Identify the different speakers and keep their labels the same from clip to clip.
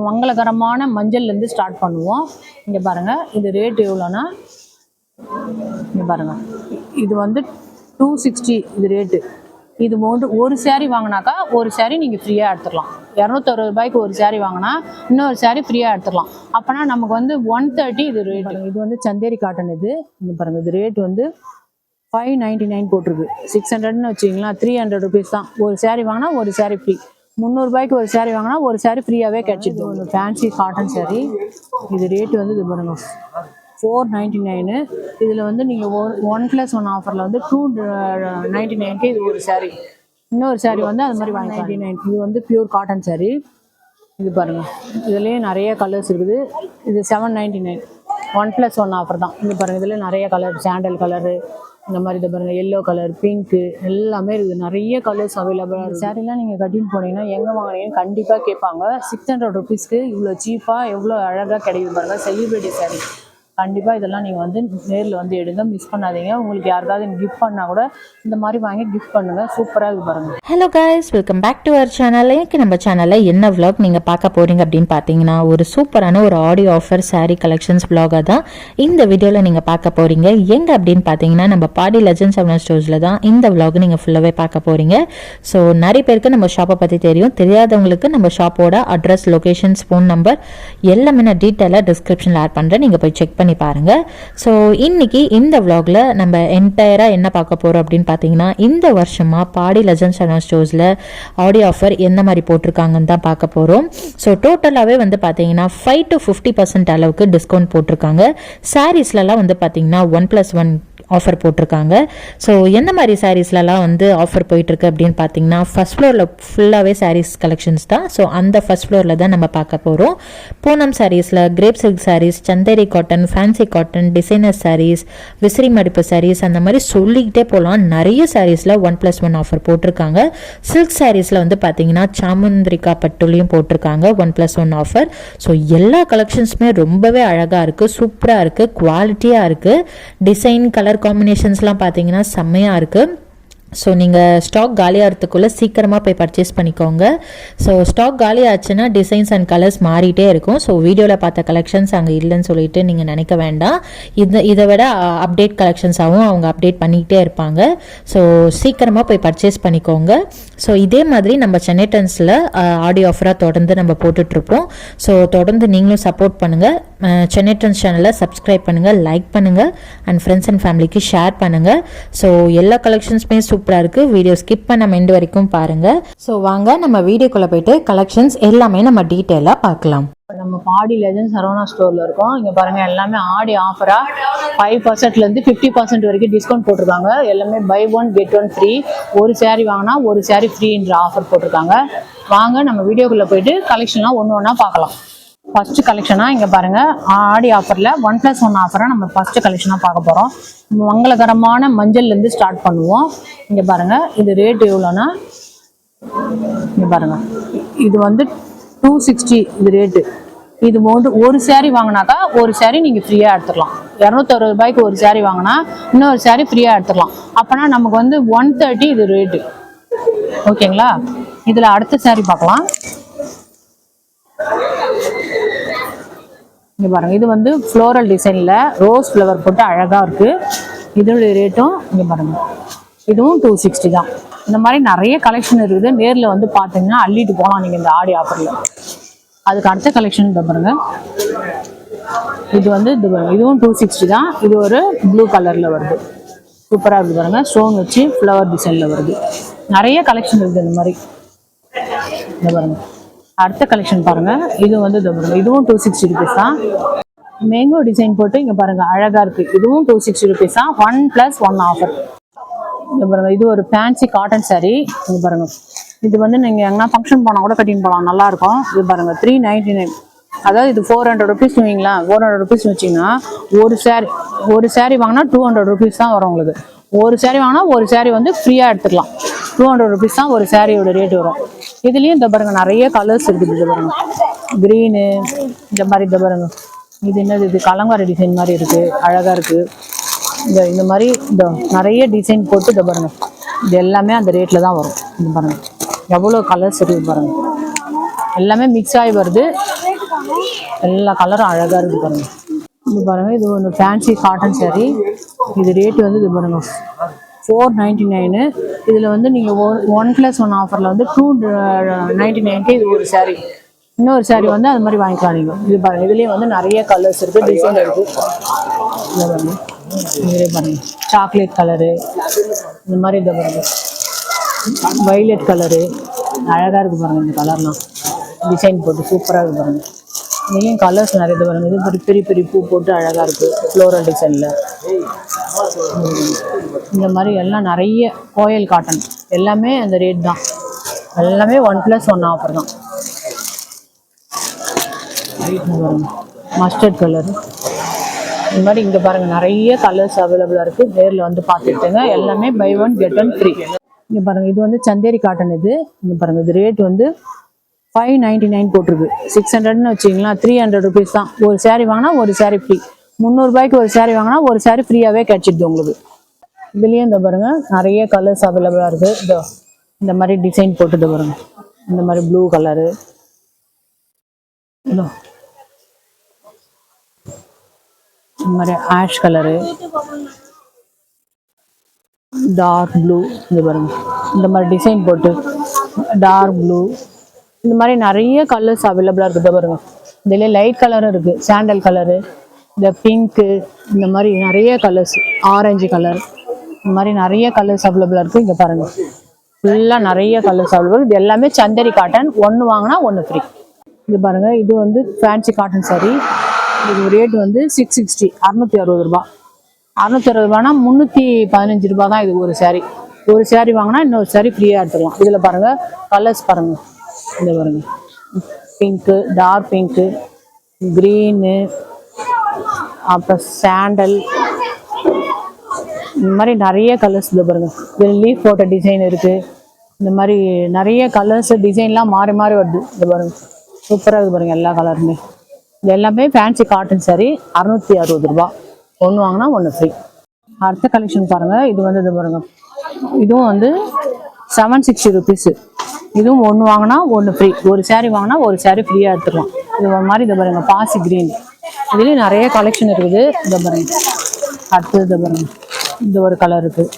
Speaker 1: மங்களகரமான மஞ்சள்லேருந்து ஸ்டார்ட் பண்ணுவோம். இங்கே பாருங்கள், இது ரேட் எவ்வளோன்னா, இங்கே பாருங்கள், இது வந்து 260 இது ரேட்டு. இது ஒரு சேரீ வாங்கினாக்கா ஒரு சேரீ நீங்கள் ஃப்ரீயாக எடுத்துக்கலாம். 260 ரூபாய்க்கு ஒரு சேரீ வாங்கினா இன்னொரு சேரீ ஃப்ரீயாக எடுத்துக்கலாம். அப்போனா நமக்கு வந்து 130 இது ரேட்டு. இது வந்து சந்தேரி காட்டன். இது இங்கே பாருங்கள், இது ரேட் வந்து 599 போட்டிருக்கு. 600ன்னு வச்சிங்களா, 300 ருபீஸ் தான். ஒரு சேரீ வாங்கினா ஒரு சேரீ ஃப்ரீ. 300 ரூபாய்க்கு ஒரு சேரீ வாங்கினா ஒரு சேரீ ஃப்ரீயாகவே கிடச்சிது. ஒன்று ஃபேன்சி காட்டன் சேரீ. இது ரேட்டு வந்து இது பாருங்கள் 499. இதில் வந்து நீங்கள் 1+1 ஆஃபரில் வந்து 299க்கு இது ஒரு சேரீ. இன்னொரு சேரீ வந்து அது மாதிரி 199. இது வந்து பியூர் காட்டன் சேரீ. இது பாருங்கள், இதுலேயே நிறைய கலர்ஸ் இருக்குது. இது 799 1+1 ஆஃபர் தான். இங்கே பாருங்கள், இதில் நிறைய கலர், சாண்டல் கலரு, இந்த மாதிரி இதை பாருங்கள், எல்லோ கலர், பிங்க்கு எல்லாமே இருக்குது. நிறைய கலர்ஸ் அவைலபிளாக இருக்குது. சேரீலாம் நீங்கள் கட்டின்னு போனீங்கன்னா எங்கே வாங்கினீங்கன்னு கண்டிப்பாக கேட்பாங்க. 600 ருபீஸ்க்கு இவ்வளோ சீப்பாக எவ்வளோ அழகாக கிடைக்கும் பாருங்கள். செலிப்ரிட்டி சேரீ. கண்டிப்பாக இதெல்லாம் நீங்கள் வந்து நேரில் வந்து எடுங்க, மிஸ் பண்ணாதீங்க. உங்களுக்கு யாருக்காவது கிஃப்ட் பண்ணால் கூட இந்த மாதிரி வாங்கி கிஃப்ட் பண்ணுங்கள். சூப்பராக இது பாருங்கள்.
Speaker 2: Hello guys, welcome back to our channel. எனக்கு நம்ம சேனலில் என்ன விளாக் நீங்கள் பார்க்க போகிறீங்க அப்படின்னு பார்த்தீங்கன்னா, ஒரு சூப்பரான ஒரு ஆடியோ ஆஃபர் சாரீ கலெக்ஷன்ஸ் விளாகாக தான் இந்த வீடியோவில் நீங்கள் பார்க்க போகிறீங்க. எங்கே அப்படின்னு பார்த்தீங்கன்னா, நம்ம பாடி லெஜெண்ட்ஸ் செவன் ஸ்டோர்ஸில் தான் இந்த விளாக் நீங்கள் ஃபுல்லாகவே பார்க்க போகிறீங்க. ஸோ நிறைய பேருக்கு நம்ம ஷாப்பை பற்றி தெரியும், தெரியாதவங்களுக்கு நம்ம ஷாப்போட அட்ரஸ், லொகேஷன்ஸ், ஃபோன் நம்பர் எல்லாமே நான் டீட்டெயிலாக டிஸ்கிரிப்ஷனில் ஆட் பண்ணுறேன். நீங்கள் போய் செக் பண்ணி பாருங்க. ஸோ இன்னைக்கு இந்த விளாக்ல நம்ம என்டையரா என்ன பார்க்க போறோம் அப்படின்னு பார்த்தீங்கன்னா, இந்த வருஷமா பாடி லெஜெண்ட்ஸ் செவன் ஸ்டோர்ஸ்ல ஆடியோ ஆஃபர் எந்த மாதிரி போட்டிருக்காங்கன்னு தான் பார்க்க போறோம். ஸோ டோட்டலாகவே வந்து பார்த்தீங்கன்னா 5 to 50% அளவுக்கு டிஸ்கவுண்ட் போட்டிருக்காங்க. சாரீஸ்லாம் வந்து பார்த்தீங்கன்னா 1+1 ஆஃபர் போட்டிருக்காங்க. ஸோ எந்த மாதிரி சாரீஸ்லாம் வந்து ஆஃபர் போயிட்டுருக்கு அப்படின்னு பார்த்தீங்கன்னா, ஃபர்ஸ்ட் ஃப்ளோரில் ஃபுல்லாகவே சாரீஸ் கலெக்ஷன்ஸ் தான். ஸோ அந்த ஃபர்ஸ்ட் ஃப்ளோரில் தான் நம்ம பார்க்க போகிறோம். பூனம் சாரீஸில் crepe silk saris, Chanderi cotton, fancy cotton, designer saris, விசிறி மடிப்பு சாரீஸ், அந்த மாதிரி சொல்லிக்கிட்டே போகலாம். நிறைய சாரீஸில் 1+1 ஆஃபர் போட்டிருக்காங்க. சில்க் சாரீஸில் வந்து பார்த்தீங்கன்னா சாமுந்திரிகா பட்டுலையும் போட்டிருக்காங்க 1+1 ஆஃபர். ஸோ எல்லா கலெக்ஷன்ஸுமே ரொம்பவே அழகாக இருக்குது, சூப்பராக இருக்குது, குவாலிட்டியாக இருக்குது. டிசைன், கலர் காம்பினேஷன்ஸ்லாம் பார்த்தீங்கன்னா செம்மையாக இருக்குது. ஸோ நீங்கள் ஸ்டாக் காலியாகிறதுக்குள்ளே சீக்கிரமாக போய் பர்ச்சேஸ் பண்ணிக்கோங்க. ஸோ ஸ்டாக் காலி ஆச்சுன்னா டிசைன்ஸ் அண்ட் கலர்ஸ் மாறிட்டே இருக்கும். ஸோ வீடியோவில் பார்த்த கலெக்ஷன்ஸ் அங்கே இல்லைன்னு சொல்லிட்டு நீங்கள் நினைக்க வேண்டாம். இதை விட அப்டேட் கலெக்ஷன்ஸாகவும் அவங்க அப்டேட் பண்ணிக்கிட்டே இருப்பாங்க. ஸோ சீக்கிரமாக போய் பர்ச்சேஸ் பண்ணிக்கோங்க. ஸோ இதே மாதிரி நம்ம சென்னை ட்ரெண்ட்ஸில் ஆடியோ ஆஃபராக தொடர்ந்து நம்ம போட்டுட்ருப்போம். ஸோ தொடர்ந்து நீங்களும் சப்போர்ட் பண்ணுங்கள். சென்னை ட்ரெண்ட்ஸ் சேனலை சப்ஸ்கிரைப் பண்ணுங்கள், லைக் பண்ணுங்கள், அண்ட் ஃப்ரெண்ட்ஸ் அண்ட் ஃபேமிலிக்கு ஷேர் பண்ணுங்கள். ஸோ எல்லா கலெக்ஷன்ஸுமே சூப்பராக இருக்குது. வீடியோ ஸ்கிப் பண்ண எண்டு வரைக்கும் பாருங்கள். ஸோ வாங்க நம்ம வீடியோக்குள்ளே போயிட்டு கலெக்ஷன்ஸ் எல்லாமே நம்ம டீட்டெயிலாக பார்க்கலாம்.
Speaker 1: நம்ம பாடி லெஜெண்ட்ஸ் சரவணா ஸ்டோரில் இருக்கோம். இங்கே பாருங்கள், எல்லாமே ஆடி ஆஃபராக 5%லேருந்து 50% வரைக்கும் டிஸ்கவுண்ட் போட்டிருக்காங்க. எல்லாமே பை 1 get 1 ஃப்ரீ. ஒரு சேரீ வாங்கினா ஒரு சேரீ ஃப்ரீன்ற ஆஃபர் போட்டிருக்காங்க. வாங்க நம்ம வீடியோக்குள்ளே போயிட்டு கலெக்ஷன்லாம் ஒன்று ஒன்றா பார்க்கலாம். ஃபர்ஸ்ட் கலெக்ஷனாக இங்கே பாருங்கள், ஆடி ஆஃபரில் 1+1 ஆஃபராக நம்ம ஃபர்ஸ்ட் கலெக்ஷனாக பார்க்க போகிறோம். மங்களகரமான மஞ்சள்லேருந்து ஸ்டார்ட் பண்ணுவோம். இங்கே பாருங்கள், இது ரேட் எவ்வளோன்னா, இங்கே பாருங்கள், இது வந்து 260 இது ரேட்டு. இது ஒரு சேரீ வாங்கினாக்கா ஒரு சேரீ நீங்கள் ஃப்ரீயாக எடுத்துக்கலாம். 260 ரூபாய்க்கு ஒரு சேரீ வாங்கினா இன்னொரு சேரீ ஃப்ரீயாக எடுத்துக்கலாம். அப்போனா நமக்கு வந்து 130 இது ரேட்டு. ஓகேங்களா? இதில் அடுத்த சேரீ பார்க்கலாம். இங்கே பாருங்கள், இது வந்து ஃப்ளோரல் டிசைனில் ரோஸ் ஃப்ளவர் போட்டு அழகாக இருக்குது. இதோடைய ரேட்டும் இங்கே பாருங்கள், இதுவும் 260 தான். இந்த மாதிரி நிறைய கலெக்ஷன் இருக்குது. நேரில் வந்து பார்த்தீங்கன்னா அள்ளிட்டு போகலாம் நீங்கள் இந்த ஆடி ஆஃபரில். அதுக்கு அடுத்த கலெக்ஷன் இதை பாருங்கள், இது வந்து இது பாருங்கள், இதுவும் 260 தான். இது ஒரு ப்ளூ கலரில் வருது, சூப்பராக இருக்குது பாருங்கள். ஸ்டோன் வச்சு ஃப்ளவர் டிசைனில் வருது. நிறைய கலெக்ஷன் இருக்குது இந்த மாதிரி. இந்த பாருங்கள், அடுத்த கலெக்ஷன் பாருங்கள், இது வந்து இது பாருங்கள், இதுவும் 260 ருபீஸ் தான். மேங்கோ டிசைன் போட்டு இங்கே பாருங்கள் அழகாக இருக்குது. இதுவும் 260 ருபீஸ் தான். 1+1 ஆஃபர். இங்கே பாருங்கள், இது ஒரு ஃபேன்சி காட்டன் சாரீ. இங்கே பாருங்கள், இது வந்து நீங்கள் எங்கன்னா ஃபங்க்ஷன் போனால் கூட கட்டின்னு போகலாம், நல்லாயிருக்கும். இது பாருங்கள் 399. அதாவது இது 400 ருபீஸ் வைங்களா. 400 ருபீஸ் வச்சிங்கன்னா ஒரு சேரீ வாங்கினா 200 ருபீஸ் தான் வரும் உங்களுக்கு. ஒரு சேரீ வாங்கினா ஒரு சேரீ வந்து ஃப்ரீயாக எடுத்துக்கலாம். 200 ருபீஸ் தான் ஒரு சேரீயோட ரேட் வரும். இதுலேயும் இந்த பாருங்கள் நிறைய கலர்ஸ் இருக்குது. இது பாருங்கள், க்ரீனு, இந்த மாதிரி. இந்த பாருங்கள், இது என்னது, இது கலங்காரி டிசைன் மாதிரி இருக்குது, அழகாக இருக்குது. இந்த மாதிரி இந்த நிறைய டிசைன் போட்டு இதை பாருங்கள், இது எல்லாமே அந்த ரேட்டில் தான் வரும். இது பாருங்கள் எவ்வளோ கலர்ஸ் இருக்குது பாருங்கள். எல்லாமே மிக்ஸ் ஆகி வருது. எல்லா கலரும் அழகாக இருக்குது பாருங்கள். இது பாருங்கள், இது ஒன்று ஃபேன்சி காட்டன் saree. இது ரேட்டு வந்து இது பாருங்கள் 499. இதில் வந்து நீங்கள் 1+1 ஆஃபரில் வந்து 299க்கு இது ஒரு saree. இன்னொரு saree வந்து அது மாதிரி வாங்கிக்கலாம் நீங்கள். இது பாருங்கள், இதுலேயே வந்து நிறைய கலர்ஸ் இருக்குது, டிசைன் இருக்குது. இதை பாருங்கள், இதே பாருங்கள் சாக்லேட் கலரு, இந்த மாதிரி இதை பாருங்கள் வைலட் கலரு அழகாக இருக்குது பாருங்கள். இந்த கலர்லாம் டிசைன் போட்டு சூப்பராக இருக்குது பாருங்கள். இதுலேயும் கலர்ஸ் நிறைய இது பாருங்கள். இது பெரிய பெரிய பூ போட்டு அழகாக இருக்குது ஃப்ளோரல் டிசைனில். இந்த மாதிரி எல்லாம் நிறைய கோயல் காட்டன் எல்லாமே அந்த ரேட் தான். எல்லாமே 1+1 ஆஃபர் தான். மஸ்டர்ட் கலர் இந்த மாதிரி இங்கே பாருங்கள் நிறைய கலர்ஸ் அவைலபிளாக இருக்குது. நேரில் வந்து பார்த்துக்கிட்டுங்க. எல்லாமே பை 1 get 1 ஃப்ரீ. இங்கே பாருங்கள், இது வந்து சந்தேரி காட்டன். இது இங்கே பாருங்கள், இது ரேட் வந்து 599 போட்டிருக்கு. 600ன்னு வச்சிங்களா, 300 ருபீஸ் தான். ஒரு saree வாங்கினா ஒரு saree ஃப்ரீ. 300 ரூபாய்க்கு ஒரு saree வாங்கினா ஒரு saree ஃப்ரீயாகவே கிடச்சிடுது உங்களுக்கு. இதுலேயும் இந்த பாருங்கள் நிறைய கலர்ஸ் அவைலபிளாக இருக்குது. இந்த மாதிரி டிசைன் போட்டுட்டு பாருங்கள். இந்த மாதிரி ப்ளூ கலரு, இந்த மாதிரி ஆஷ் கலரு, டார்க் ப்ளூ, இந்த பாருங்க இந்த மாதிரி டிசைன் போட்டு டார்க் ப்ளூ, இந்த மாதிரி நிறைய கலர்ஸ் அவைலபிளாக இருக்குது பாருங்க. இதிலே லைட் கலரும் இருக்குது, சாண்டல் கலரு, இந்த பிங்க்கு, இந்த மாதிரி நிறைய கலர்ஸ், ஆரஞ்சு கலர், இந்த மாதிரி நிறைய கலர்ஸ் அவைலபிளாக இருக்குது. இங்கே பாருங்கள் ஃபுல்லாக நிறைய கலர்ஸ் அவைலபிள். இது எல்லாமே சந்தேரி காட்டன். ஒன்று வாங்கினா ஒன்று ஃப்ரீ. இது பாருங்கள், இது வந்து ஃபேன்சி காட்டன் saree. இது ரேட் வந்து 660, 660 ரூபா. 660 ரூபானா 315 ரூபா தான் இது ஒரு saree. ஒரு saree வாங்கினா இன்னொரு saree ஃப்ரீயாக எடுத்துக்கலாம். இதில் பாருங்கள் கலர்ஸ் பாருங்கள். இந்த பாருங்கள் பிங்க்கு, டார்க் பிங்க்கு, க்ரீனு, அப்புறம் சாண்டல், இந்த மாதிரி நிறைய கலர்ஸ். இதை பாருங்கள், இதில் லீஃப் போட்ட டிசைன் இருக்குது. இந்த மாதிரி நிறைய கலர்ஸ் டிசைன்லாம் மாறி மாறி வருது. இதை பாருங்கள் சூப்பராக இருக்குது பாருங்கள் எல்லா கலருமே. இது எல்லாமே ஃபேன்சி காட்டன் saree. 660 ரூபா. ஒன்று வாங்கினா ஒன்று ஃப்ரீ. அடுத்த கலெக்ஷன் பாருங்கள். இது வந்து இது பாருங்கள், இதுவும் வந்து 760 ருபீஸு. இதுவும் ஒன்று வாங்கினா ஒன்று ஃப்ரீ. ஒரு saree வாங்கினா ஒரு saree ஃப்ரீயாக எடுத்துக்கலாம். இது ஒரு மாதிரி இதை பாருங்கள் பாசி க்ரீன். இதுலேயும் நிறைய கலெக்ஷன் இருக்குது. இதை பாருங்கள். அடுத்தது இதை பாருங்கள், இந்த ஒரு கலர் இருக்குது,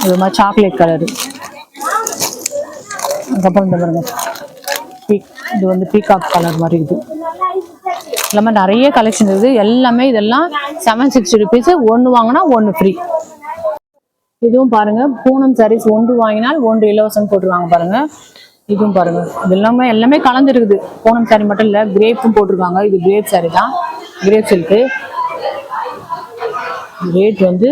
Speaker 1: இது மாதிரி சாக்லேட் கலரு. அதுக்கப்புறம் இந்த பாருங்கள் இது வந்து பீகாக் கலர் மாதிரி இருக்குது. எல்லாமே நிறைய கலெக்ஷன் இருக்குது. எல்லாமே இதெல்லாம் 760 ருபீஸு. ஒன்று வாங்கினா ஒன்று ஃப்ரீ. இதுவும் பாருங்கள் பூனம் சாரீஸ், ஒன்று வாங்கினால் ஒன்று இலவசம் போட்டுருவாங்க பாருங்கள். இதுவும் பாருங்கள், இது எல்லாமே கலந்துருக்குது. பூனம் சாரீ மட்டும் இல்லை, கிரேப்பும் போட்டிருக்காங்க. இது கிரேப் சாரீ தான், கிரேப் சில்க்கு. ரேட் வந்து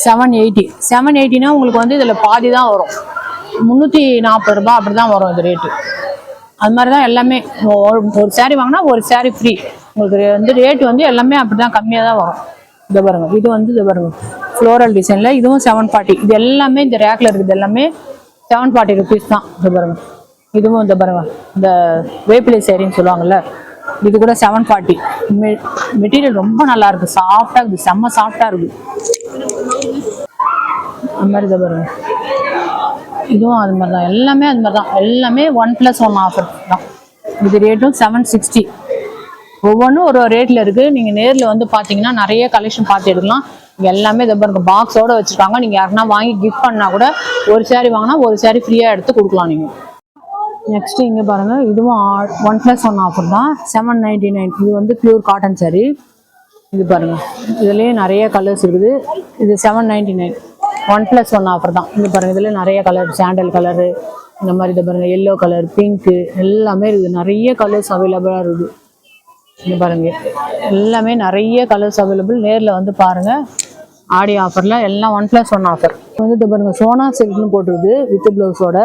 Speaker 1: 780. 780னா உங்களுக்கு வந்து இதில் பாதி தான் வரும். 340 ரூபா அப்படி தான் வரும் இது ரேட்டு. அது மாதிரி தான் எல்லாமே. ஒரு saree வாங்கினா ஒரு saree ஃப்ரீ. உங்களுக்கு வந்து ரேட்டு வந்து எல்லாமே அப்படி தான் கம்மியாக தான் வரும். இதை பாருங்கள், இது வந்து இதை பாருங்கள் ஃப்ளோரல் டிசைனில். இதுவும் 740. இது எல்லாமே இந்த ரேக்கில் இருக்குது. எல்லாமே 740 ருபீஸ் தான். இது பாருங்கள், இதுவும் இந்த பாருங்கள் இந்த வேப்பிலை சேரின்னு சொல்லுவாங்கள்ல, இது கூட 740. மெட்டீரியல் ரொம்ப நல்லா இருக்குது, சாஃப்டாக இருக்குது, செம்ம சாஃப்டாக இருக்குது. அந்த மாதிரி இதை பாருங்கள், இதுவும் அது மாதிரி தான். எல்லாமே அது மாதிரி தான். எல்லாமே 1+1 ஆஃபர் தான். இது ரேட்டும் 760. ஒவ்வொன்றும் ஒரு ரேட்டில் இருக்குது. நீங்கள் நேரில் வந்து பார்த்தீங்கன்னா நிறைய கலெக்ஷன் பார்த்து எடுக்கலாம். இங்கே எல்லாமே இதை பாருங்கள் பாக்ஸோடு வச்சுருக்காங்க. நீங்கள் யாருன்னா வாங்கி கிஃப்ட் பண்ணால் கூட ஒரு saree வாங்கினா ஒரு saree ஃப்ரீயாக எடுத்து கொடுக்கலாம் நீங்கள். நெக்ஸ்ட்டு இங்கே பாருங்கள், இதுவும் 1+1 ஆஃபர் தான். 799. இது வந்து பியூர் காட்டன் saree. இது பாருங்கள், இதுலேயே நிறைய கலர்ஸ் இருக்குது. இது 799. 1+1 ஆஃபர் தான். இது பாருங்கள், இதில் நிறைய கலர், சாண்டல் கலரு, இந்த மாதிரி இதை பாருங்கள் எல்லோ கலர், பிங்க்கு, எல்லாமே இருக்குது. நிறைய கலர்ஸ் அவைலபிளாக இருக்குது. இங்கே பாருங்கள் எல்லாமே நிறைய கலர்ஸ் அவைலபிள். நேரில் வந்து பாருங்கள். ஆடி ஆஃபரில் எல்லாம் 1+1 ஆஃபர். வந்து இது பாருங்கள் சோனா சில்க்னு போட்டுருது வித் ப்ளவுஸோட.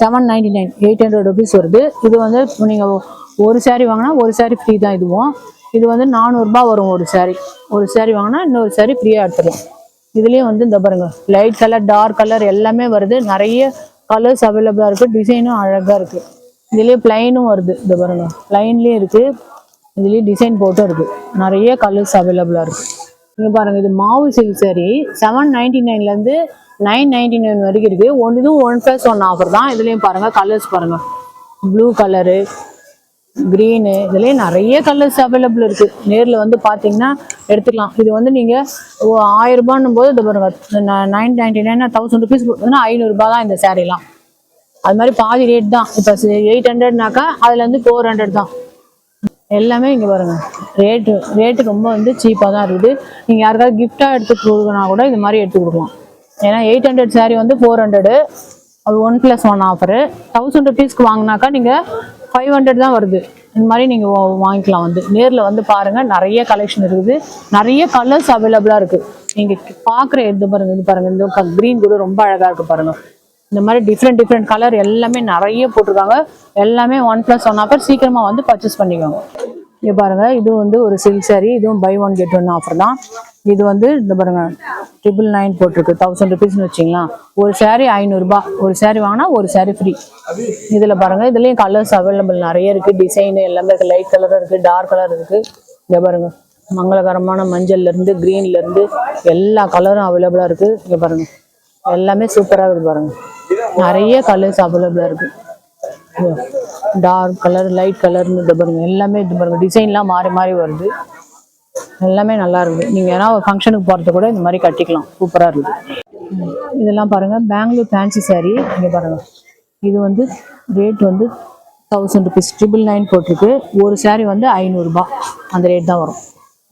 Speaker 1: 799, 800 ருபீஸ் வருது. இது வந்து நீங்கள் ஒரு saree வாங்கினா ஒரு saree ஃப்ரீ தான். இதுவும் இது வந்து 400 ரூபா வரும் ஒரு saree. ஒரு saree வாங்கினா இன்னொரு saree ஃப்ரீயாக எடுத்துக்கலாம். இதுலேயே வந்து இந்த பாருங்கள் லைட் கலர், டார்க் கலர் எல்லாமே வருது. நிறைய கலர்ஸ் அவைலபிளாக இருக்குது. டிசைனும் அழகாக இருக்குது. இதுலேயே ப்ளைனும் வருது. இந்த பாருங்கள் ப்ளைன்லேயும் இருக்குது, இதுலேயே டிசைன் போட்டும் இருக்குது. நிறைய கலர்ஸ் அவைலபிளாக இருக்குது. இங்கே பாருங்கள், இது மாவு சில்க் saree 799லேருந்து 999 வரைக்கும் இருக்குது. இதுவும் 1+1 ஆஃபர் தான். இதுலேயும் பாருங்கள் கலர்ஸ் பாருங்கள் ப்ளூ கலரு, க்ரீனு, இதுலேயே நிறைய கலர்ஸ் அவைலபிள் இருக்குது. நேரில் வந்து பார்த்தீங்கன்னா எடுத்துக்கலாம். இது வந்து நீங்கள் 1000 ரூபான்னும் போது இது பாருங்க 999 1000 ருபீஸ் கொடுத்தீங்கன்னா 500 ரூபாய் தான் இந்த சாரீலாம். அது மாதிரி பாதி ரேட் தான். இப்போ 800னாக்கா அதுலேருந்து 400 தான். எல்லாமே இங்கே பாருங்க ரேட்டு ரொம்ப வந்து சீப்பாக தான் இருக்குது. நீங்கள் யாருக்காவது கிஃப்டாக எடுத்து கொடுக்கணும் கூட இது மாதிரி எடுத்து கொடுக்கலாம். ஏன்னா 800 சாரீ வந்து 400, அது 1+1 ஆஃபரு. 1000 ருபீஸ்க்கு வாங்கினாக்கா நீங்கள் 500 தான் வருது. இந்த மாதிரி நீங்கள் வாங்கிக்கலாம். வந்து நேரில் வந்து பாருங்கள், நிறைய கலெக்ஷன் இருக்குது, நிறைய கலர்ஸ் அவைலபிளாக இருக்குது. நீங்கள் பார்க்குற இது பாருங்கள் இந்த க்ரீன் கூட ரொம்ப அழகாக இருக்குது பாருங்கள். இந்த மாதிரி டிஃப்ரெண்ட் கலர் எல்லாமே நிறைய போட்டிருக்காங்க. எல்லாமே 1+1 ஆஃபர். சீக்கிரமாக வந்து பர்ச்சேஸ் பண்ணிக்கோங்க. இங்கே பாருங்கள், இது வந்து ஒரு சில்க் சாரீ. இதுவும் buy 1 get 1 ஆஃபர் தான். இது வந்து இந்த பாருங்க 999 போட்டிருக்கு. 1000 ருபீஸ்னு வச்சிங்களா. ஒரு சாரீ 500 ரூபாய். ஒரு சாரீ வாங்கினா ஒரு சாரீ ஃப்ரீ. இதில் பாருங்கள், இதுலேயும் கலர்ஸ் அவைலபிள் நிறைய இருக்குது. டிசைனு எல்லாமே இருக்குது. லைட் கலரும் இருக்குது, டார்க் கலர் இருக்குது. இங்கே பாருங்கள், மங்களகரமான மஞ்சள்லேருந்து க்ரீன்லேருந்து எல்லா கலரும் அவைலபிளாக இருக்குது. இங்கே பாருங்கள், எல்லாமே சூப்பராக இருக்குது பாருங்கள். நிறைய கலர்ஸ் அவைலபிளாக இருக்குது. டார்க் கலர், லைட் கலர்னு இது பாருங்க, எல்லாமே இது பாருங்க, டிசைன்லாம் மாறி மாறி வருது. எல்லாமே நல்லா இருக்குது. நீங்கள் ஏன்னா ஒரு ஃபங்க்ஷனுக்கு போகிறது கூட இந்த மாதிரி கட்டிக்கலாம். சூப்பராக இருக்குது. இதெல்லாம் பாருங்கள், பெங்களூர் ஃபேன்சி சாரீ. இங்கே பாருங்கள், இது வந்து ரேட் வந்து 1000 ருபீஸ். 999 போட்டிருக்கு. ஒரு சாரீ வந்து 500 ரூபாய். அந்த ரேட் தான் வரும்.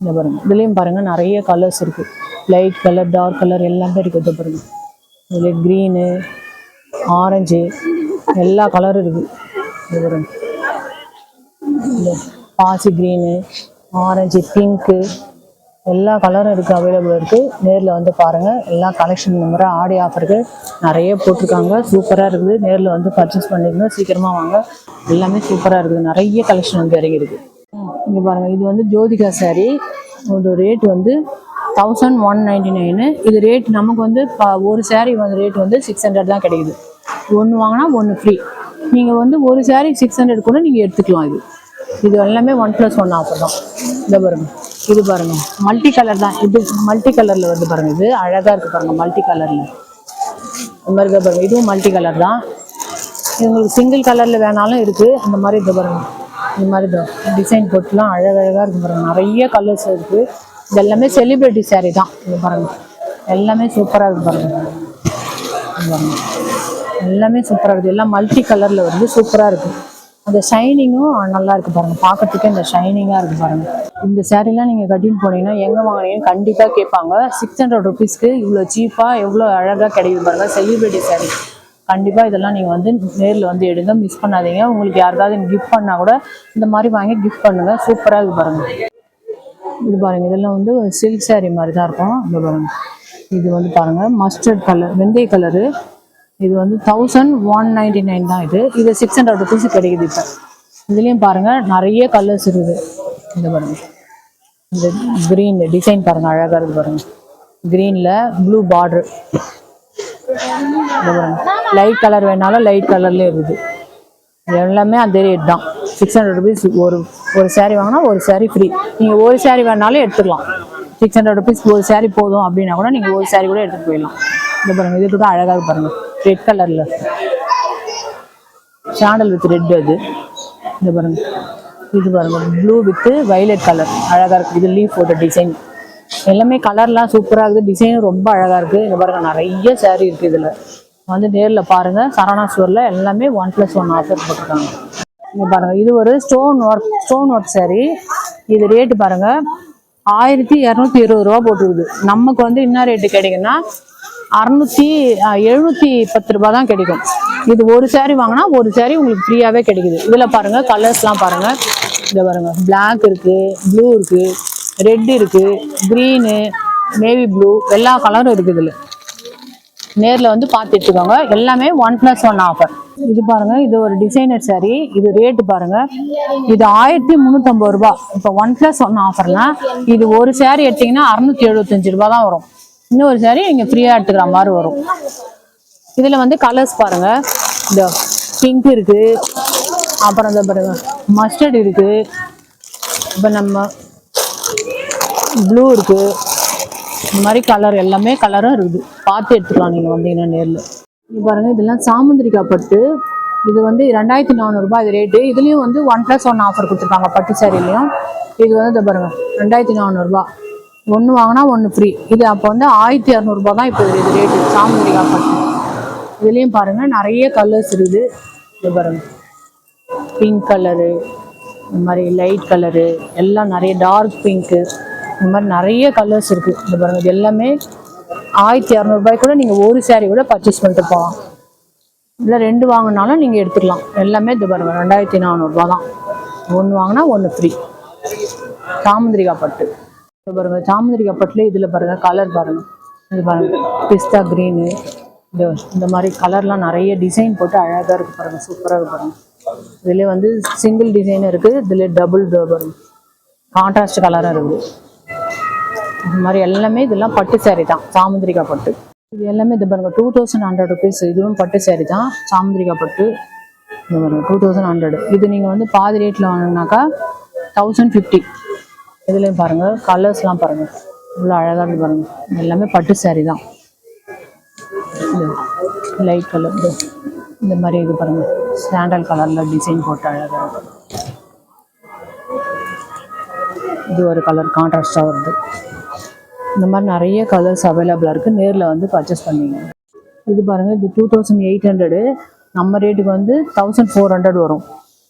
Speaker 1: இங்கே பாருங்கள், இதுலேயும் பாருங்கள் நிறைய கலர்ஸ் இருக்குது. லைட் கலர், டார்க் கலர் எல்லாமே இருக்குது. இது பாருங்கள், இதில் க்ரீனு, ஆரஞ்சு எல்லா கலரும் இருக்குது. இது பாருங்க, இந்த பாசி க்ரீனு, ஆரஞ்சு, பிங்க்கு எல்லா கலரும் இருக்குது, அவைலபிள் இருக்குது. நேரில் வந்து பாருங்கள். எல்லா கலெக்ஷன் இந்த மாதிரி ஆடி ஆஃபருக்கு நிறைய போட்டிருக்காங்க. சூப்பராக இருக்குது. நேரில் வந்து பர்ச்சேஸ் பண்ணிக்கணும். சீக்கிரமாக வாங்க. எல்லாமே சூப்பராக இருக்குது. நிறைய கலெக்ஷன் வந்து இறங்கிருக்கு. இங்கே பாருங்கள், இது வந்து ஜோதிகா சாரீ. ஒரு ரேட் வந்து 1199. இது ரேட் நமக்கு வந்து ஒரு சாரீ வந்து ரேட் வந்து 600 தான் கிடைக்குது. ஒன்று வாங்கினா ஒன்று ஃப்ரீ. நீங்கள் வந்து ஒரு சாரீ 600 கூட நீங்கள் எடுத்துக்கலாம். இது எல்லாமே 1+1 ஆஃபர் தான். இதை பாருங்கள், இது பாருங்கள், மல்டி கலர் தான். இது மல்டி கலரில் வந்து பாருங்கள், இது அழகாக இருக்குது பாருங்கள். மல்டி கலரில் இந்த மாதிரி தான் பாருங்கள். இதுவும் மல்டி கலர் தான். இது உங்களுக்கு சிங்கிள் கலரில் வேணாலும் இருக்குது. அந்த மாதிரி இதை பாருங்கள், இந்த மாதிரி தான் டிசைன் போட்டுலாம் அழகழகாக இருக்குது பாருங்கள். நிறைய கலர்ஸ் இருக்குது. இது எல்லாமே செலிப்ரிட்டி சாரீ தான். இது பாருங்கள், எல்லாமே சூப்பராக இருக்குது பாருங்கள். பாருங்கள், எல்லாமே சூப்பராக இருக்குது. எல்லாம் மல்டி கலரில் வந்து சூப்பராக இருக்குது. அந்த ஷைனிங்கும் நல்லா இருக்குது பாருங்கள். பார்க்கறதுக்கே இந்த ஷைனிங்காக இருக்குது பாருங்கள். இந்த சாரீலாம் நீங்கள் கட்டின்னு போனீங்கன்னா எங்கே வாங்கினீங்கன்னு கண்டிப்பாக கேட்பாங்க. 600 ருபீஸ்க்கு இவ்வளோ சீப்பாக எவ்வளோ அழகாக கிடைக்குது பாருங்கள். செலிப்ரிட்டி சாரீ. கண்டிப்பாக இதெல்லாம் நீங்கள் வந்து நேரில் வந்து எடுங்க, மிஸ் பண்ணாதீங்க. உங்களுக்கு யாருக்காவது கிஃப்ட் பண்ணால் கூட இந்த மாதிரி வாங்கி கிஃப்ட் பண்ணுங்கள். சூப்பராக இருக்குது பாருங்கள். இது பாருங்கள், இதெல்லாம் வந்து ஒரு சில்க் சாரீ மாதிரி தான் இருக்கும். இது பாருங்கள், இது வந்து பாருங்கள் மஸ்டர்ட் கலர், வெந்தய கலரு. இது வந்து 1199 தான். இது 600 ருபீஸ் கிடைக்குது. இப்போ இதுலேயும் பாருங்கள் நிறைய கலர்ஸ் இருக்குது. இந்த பாருங்கள், இந்த க்ரீன் டிசைன் பாருங்கள், அழகாக இருக்குது பாருங்கள். க்ரீனில் ப்ளூ பார்டர். இந்த பாருங்கள், லைட் கலர் வேணாலும் லைட் கலர்லேயே இருக்குது. எல்லாமே அந்த ரேட் தான். 600 ருபீஸ். ஒரு சாரீ வாங்கினா ஒரு சாரீ ஃப்ரீ. நீங்கள் ஒரு சாரீ வேணாலும் எடுத்துக்கலாம். 600 ருபீஸ் ஒரு சாரீ போதும் அப்படின்னா கூட நீங்கள் ஒரு சாரீ கூட எடுத்துகிட்டு போயிடலாம். இந்த பாருங்கள், இது கூட அழகாக பாருங்கள், ரெட் கலரில் சாண்டல் வித் ரெட். அது இந்த பாருங்கள், இது பாருங்கள் ப்ளூ வித் வைலட் கலர் அழகாக இருக்குது. இது லீஃப் போட்ட டிசைன். எல்லாமே கலர்லாம் சூப்பராக இருக்குது. டிசைனும் ரொம்ப அழகாக இருக்குது. இந்த பாருங்கள், நிறைய சாரீ இருக்குது. இதில் வந்து நேரில் பாருங்கள். சரவணா ஸ்டோரில் எல்லாமே 1+1 ஆஃபர் போட்டிருக்காங்க. இங்கே பாருங்கள், இது ஒரு ஸ்டோன் ஒர்க் சாரீ. இது ரேட்டு பாருங்கள் 1220 ரூபா போட்டுருக்குது. நமக்கு வந்து என்ன ரேட்டு கிடைக்குன்னா 710 ரூபா தான் கிடைக்கும். இது ஒரு சாரீ வாங்கினா ஒரு சாரீ உங்களுக்கு ஃப்ரீயாகவே கிடைக்குது. இதில் பாருங்கள் கலர்ஸ்லாம் பாருங்கள். இதை பாருங்கள், பிளாக் இருக்குது, ப்ளூ இருக்குது, ரெட் இருக்குது, க்ரீனு, நேவி ப்ளூ எல்லா கலரும் இருக்குது. இதில் நேரில் வந்து பார்த்து எடுத்துக்கோங்க. எல்லாமே 1+1 ஆஃபர். இது பாருங்கள், இது ஒரு டிசைனர் சாரீ. இது ரேட்டு பாருங்கள், இது 1350 ரூபா. இப்போ 1+1 ஆஃபர்னா இது ஒரு சாரீ எடுத்திங்கன்னா 675 ரூபா தான் வரும். இன்னொரு சாரீ நீங்கள் ஃப்ரீயாக எடுத்துக்கிற மாதிரி வரும். இதில் வந்து கலர்ஸ் பாருங்கள், இந்த பிங்க் இருக்குது, அப்புறம் இந்த பாருங்கள் மஸ்டர்ட் இருக்குது, இப்போ நம்ம ப்ளூ இருக்குது. இந்த மாதிரி கலர் எல்லாமே கலரும் இருக்குது. பார்த்து எடுத்துக்கலாம் நீங்கள் வந்தீங்கன்னா நேரில். இது பாருங்கள், இதெல்லாம் சாமுந்திரிக்காய் பட்டு. இது வந்து 2400 இது ரேட்டு. இதுலேயும் வந்து 1+1 ஆஃபர் கொடுத்துருக்காங்க பட்டு சாரிலையும். இது வந்து இதை பாருங்க 2400 ஒன்று வாங்கினா ஒன்று ஃப்ரீ. இது அப்போ வந்து 1200 தான் இப்போ இது ரேட்டு சாமுந்திரிகா பட்டு. இதுலேயும் பாருங்கள் நிறைய கலர்ஸ் இருக்குது. இது பாருங்க பிங்க் கலரு, இந்த மாதிரி லைட் கலரு, எல்லாம் நிறைய டார்க் பிங்க்கு, இந்த மாதிரி நிறைய கலர்ஸ் இருக்குது. இது பாருங்க இது எல்லாமே 1200 கூட நீங்கள் ஒரு சாரீ கூட பர்ச்சேஸ் பண்ணிட்டு போகலாம். இல்லை 2 வாங்கினாலும் நீங்கள் எடுத்துக்கலாம். எல்லாமே இது பாருங்க 2400 தான். ஒன்று வாங்கினா ஒன்று ஃப்ரீ. சாமுந்திரிகா பட்டு. இது பாருங்க சாமுந்திரிகா பட்டுல இதில் பாருங்க கலர் பாருங்க. இது பாருங்க பிஸ்தா க்ரீனு, இந்த மாதிரி கலர்லாம் நிறைய டிசைன் போட்டு அழகாக இருக்குது பாருங்க. சூப்பராக இருக்குது பாருங்க. இதுலேயே வந்து சிங்கிள் டிசைன் இருக்குது, இதில் டபுள் பாருங்க கான்ட்ராஸ்ட் கலராக இருக்குது. இது மாதிரி எல்லாமே இதெல்லாம் பட்டு சாரீ தான் சாமுந்திரிகா பட்டு. இது எல்லாமே இது பாருங்க 2100 rupees. இதுவும் பட்டு சாரீ தான் சாமுந்திரிகா பட்டு. இது பாருங்க 2100. இது நீங்கள் வந்து பாதி ரேட்டில் வாங்கினாக்கா 1050. இதுலேயும் பாருங்கள் கலர்ஸ்லாம் பாருங்கள் இவ்வளோ அழகாக இருக்குது பாருங்கள். எல்லாமே பட்டு சாரீ தான். லைட் கலர் இந்த மாதிரி இது பாருங்கள் சாண்டல் கலரில் டிசைன் போட்டு அழகாக இருக்குது. இது ஒரு கலர் கான்ட்ராஸ்டாக வருது. இந்த மாதிரி நிறைய கலர்ஸ் அவைலபிளாக இருக்குது. நேரில் வந்து பர்ச்சேஸ் பண்ணிங்க. இது பாருங்கள் இது 2800. நம்ம ரேட்டுக்கு வந்து 1400 வரும்.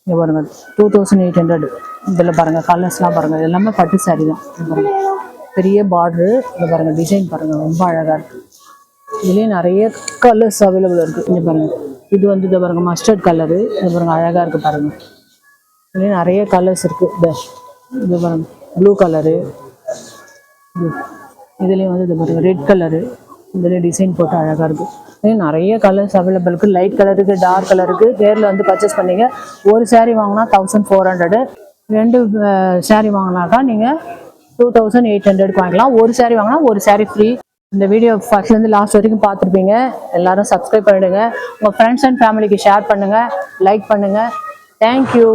Speaker 1: இங்கே பாருங்கள் 2800. இதில் பாருங்கள் கலர்ஸ்லாம் பாருங்கள் இது எல்லாமே பட்டு சாரீ தான். இது பாருங்கள் பெரிய பார்ட்ரு. இது பாருங்கள் டிசைன் பாருங்கள் ரொம்ப அழகாக இருக்குது. இதுலேயே நிறைய கலர்ஸ் அவைலபிள் இருக்குது. இங்கே பாருங்கள் இது வந்து இதை பாருங்கள் மஸ்டர்ட் கலரு. இது பாருங்கள் அழகாக இருக்குது பாருங்கள். இதுலேயே நிறைய கலர்ஸ் இருக்குது. இது பாருங்கள் ப்ளூ கலரு. இதுலேயும் வந்து இது பாருங்கள் ரெட் கலரு. இதுலேயே டிசைன் போட்டு அழகாக இருக்குது. இதுலேயும் நிறைய கலர்ஸ் அவைலபிள் இருக்குது. லைட் கலருக்கு டார்க் கலருக்கு நேரில் வந்து பர்ச்சேஸ் பண்ணிங்க. ஒரு சாரீ வாங்கினா 1400. 2 சாரீ வாங்கினாக்கா நீங்கள் 2800 வாங்கிக்கலாம். ஒரு சாரீ வாங்கினா ஒரு சாரீ ஃப்ரீ. இந்த வீடியோ ஃபர்ஸ்ட்லேருந்து லாஸ்ட் வரைக்கும் பார்த்துருப்பீங்க. எல்லோரும் சப்ஸ்கிரைப் பண்ணிவிடுங்க. உங்கள் ஃப்ரெண்ட்ஸ் அண்ட் ஃபேமிலிக்கு ஷேர் பண்ணுங்கள், லைக் பண்ணுங்கள். தேங்க்யூ.